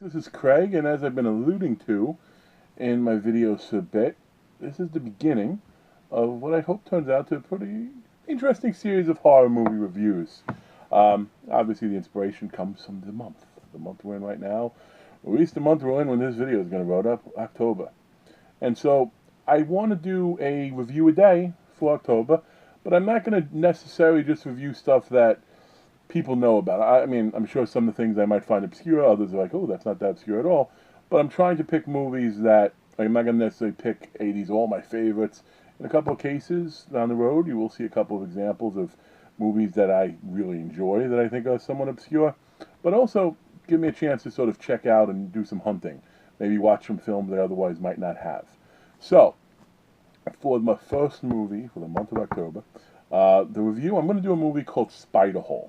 This is Craig, and as I've been alluding to in my videos a bit, this is the beginning of what I hope turns out to a pretty interesting series of horror movie reviews. Obviously, the inspiration comes from the month we're in right now, or at least the month we're in when this video is going to roll up, October. And so, I want to do a review a day for October, but I'm not going to necessarily just review stuff that people know about. I mean, I'm sure some of the things I might find obscure, others are like, oh, that's not that obscure at all. But I'm trying to pick movies that I'm not going to necessarily pick, hey, these are all my favorites. In a couple of cases down the road, you will see a couple of examples of movies that I really enjoy that I think are somewhat obscure. But also give me a chance to sort of check out and do some hunting. Maybe watch some films that I otherwise might not have. So, for my first movie for the month of October, the review, I'm going to do a movie called Spiderhole.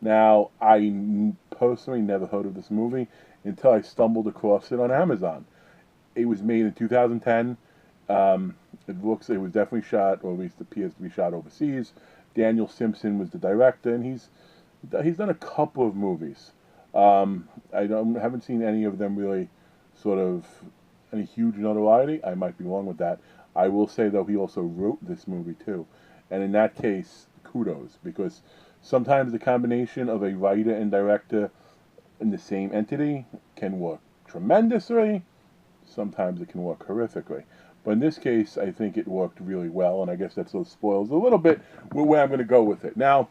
Now, I personally never heard of this movie until I stumbled across it on Amazon. It was made in 2010. It looks, it was definitely shot, or at least appears to be shot overseas. Daniel Simpson was the director, and he's done a couple of movies. Haven't seen any of them really sort of any huge notoriety. I might be wrong with that. I will say, though, he also wrote this movie, too. And in that case, kudos, because sometimes the combination of a writer and director in the same entity can work tremendously. Sometimes it can work horrifically. But in this case, I think it worked really well, and I guess that sort of spoils a little bit where I'm going to go with it. Now,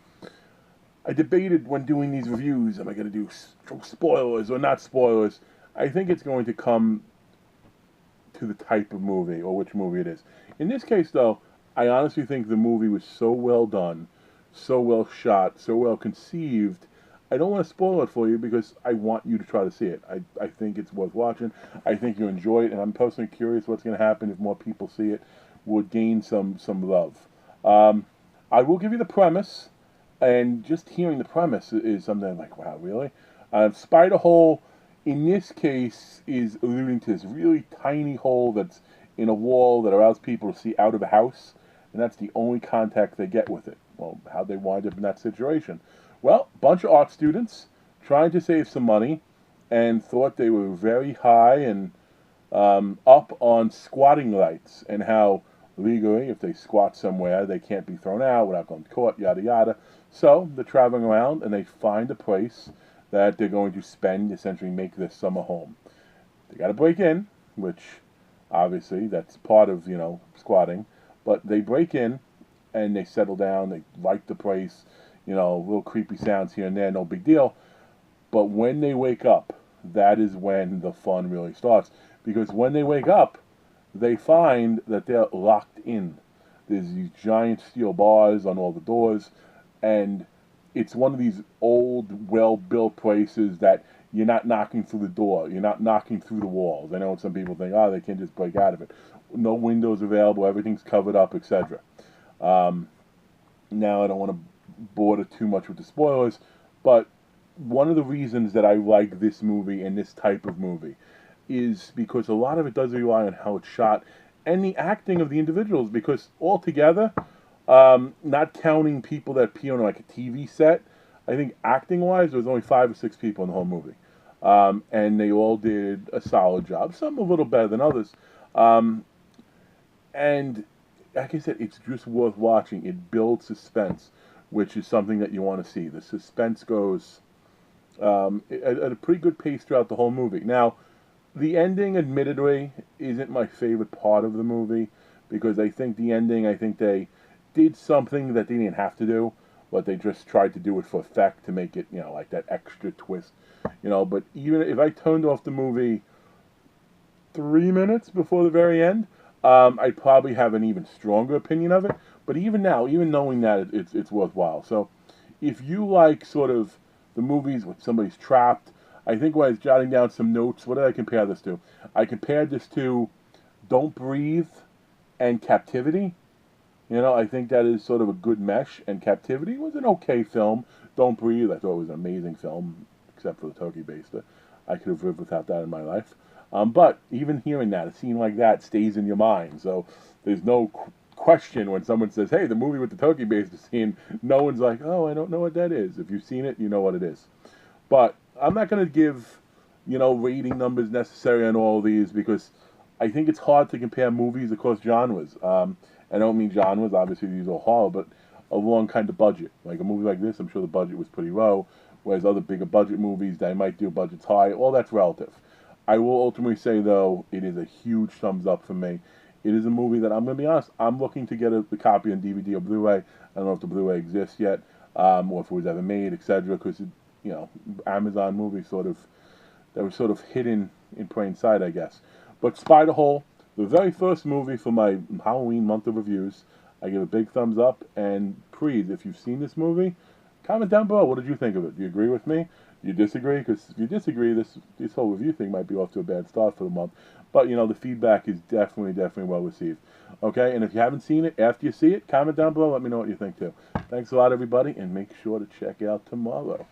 I debated when doing these reviews, am I going to do spoilers or not spoilers? I think it's going to come to the type of movie or which movie it is. In this case, though, I honestly think the movie was so well done, so well shot, so well conceived. I don't want to spoil it for you because I want you to try to see it. I think it's worth watching. I think you'll enjoy it, and I'm personally curious what's going to happen if more people see it, would gain some love. I will give you the premise, and just hearing the premise is something like, wow, really? Spiderhole, in this case, is alluding to this really tiny hole that's in a wall that allows people to see out of a house, and that's the only contact they get with it. Well, how'd they wind up in that situation? Well, a bunch of art students trying to save some money and thought they were very high and up on squatting rights and how legally, if they squat somewhere, they can't be thrown out without going to court, yada yada. So they're traveling around and they find a place that they're going to spend, essentially make their summer home. They got to break in, which obviously that's part of, squatting, but they break in and they settle down, they like the place, little creepy sounds here and there, no big deal. But when they wake up, that is when the fun really starts. Because when they wake up, they find that they're locked in. There's these giant steel bars on all the doors, and it's one of these old, well-built places that you're not knocking through the door, you're not knocking through the walls. I know some people think, oh, they can't just break out of it. No windows available, everything's covered up, etc. Now, I don't want to bore too much with the spoilers, but one of the reasons that I like this movie and this type of movie is because a lot of it does rely on how it's shot and the acting of the individuals, because altogether, not counting people that appear on like a TV set, I think acting-wise, there was only 5 or 6 people in the whole movie. And they all did a solid job, some a little better than others. And like I said, it's just worth watching. It builds suspense, which is something that you want to see. The suspense goes at a pretty good pace throughout the whole movie. Now, the ending, admittedly, isn't my favorite part of the movie, because I think the ending, I think they did something that they didn't have to do, but they just tried to do it for effect to make it, like that extra twist. But even if I turned off the movie 3 minutes before the very end, I'd probably have an even stronger opinion of it. But even now, even knowing that, it's worthwhile. So if you like sort of the movies where somebody's trapped, I think when I was jotting down some notes, what did I compare this to? I compared this to Don't Breathe and Captivity. I think that is sort of a good mesh, and Captivity was an okay film. Don't Breathe, I thought it was an amazing film, except for the turkey baster. I could have lived without that in my life. But even hearing that, a scene like that stays in your mind. So there's no question when someone says, hey, the movie with the turkey baster scene, no one's like, oh, I don't know what that is. If you've seen it, you know what it is. But I'm not going to give rating numbers necessary on all these because I think it's hard to compare movies across genres. I don't mean genres, obviously these are horror, but along kind of budget. Like a movie like this, I'm sure the budget was pretty low, whereas other bigger budget movies, they might do budgets high. All that's relative. I will ultimately say, though, it is a huge thumbs up for me. It is a movie that I'm going to be honest, I'm looking to get the copy on DVD or Blu-ray. I don't know if the Blu-ray exists yet, or if it was ever made, etc. Because, Amazon movies that were sort of hidden in plain sight, I guess. But Spiderhole, the very first movie for my Halloween month of reviews, I give a big thumbs up. And please, if you've seen this movie, comment down below. What did you think of it? Do you agree with me? Do you disagree? Because if you disagree, this whole review thing might be off to a bad start for the month. But the feedback is definitely well received. Okay, and if you haven't seen it, after you see it, comment down below. Let me know what you think too. Thanks a lot, everybody, and make sure to check out tomorrow.